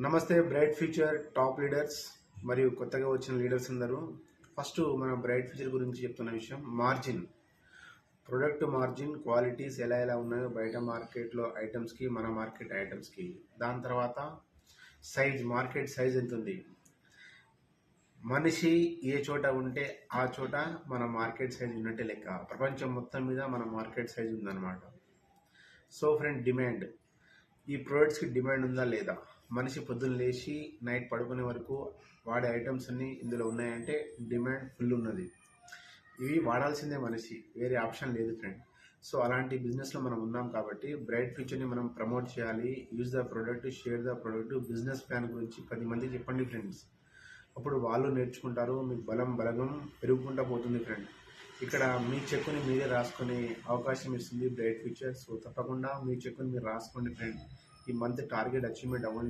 నమస్తే bright future top leaders మరియు కొత్తగా వచ్చిన లీడర్స్ అందరూ. ఫస్ట్ మన బ్రైట్ ఫ్యూచర్ గురించి చెప్తున్న విషయం మార్జిన్, ప్రొడక్ట్ మార్జిన్, క్వాలిటీస్ ఎలా ఎలా ఉన్నాయో బయట మార్కెట్లో ఐటమ్స్కి, మన మార్కెట్ ఐటమ్స్కి. దాని తర్వాత సైజ్, మార్కెట్ సైజ్ ఎంత ఉంది, మనిషి ఏ చోట ఉంటే ఆ చోట మన మార్కెట్ సైజ్ ఉన్నట్టే లెక్క. ప్రపంచం మొత్తం మీద మన మార్కెట్ సైజ్ ఉందన్నమాట. సో ఫ్రెండ్, డిమాండ్, ఈ ప్రోడక్ట్స్కి డిమాండ్ ఉందా లేదా, మనిషి పొద్దున్న లేచి నైట్ పడుకునే వరకు వాడే ఐటమ్స్ అన్నీ ఇందులో ఉన్నాయంటే డిమాండ్ ఫుల్ ఉన్నది. ఇవి వాడాల్సిందే మనిషి, వేరే ఆప్షన్ లేదు ఫ్రెండ్. సో అలాంటి బిజినెస్లో మనం ఉన్నాం కాబట్టి బ్రైట్ ఫ్యూచర్ని మనం ప్రమోట్ చేయాలి. Use the product, share the product. Business plan గురించి 10 మందికి చెప్పండి ఫ్రెండ్స్. అప్పుడు వాళ్ళు నేర్చుకుంటారు, మీకు బలగం పెరుగుకుంటూ పోతుంది ఫ్రెండ్. ఇక్కడ మీ చెక్కుని మీరే రాసుకునే అవకాశం ఇస్తుంది బ్రైట్ ఫ్యూచర్. సో తప్పకుండా మీ చెక్కుని మీరు రాసుకోండి ఫ్రెండ్. ఈ మంత్ టార్గెట్ అచీవ్మెంట్ అవ్వండి.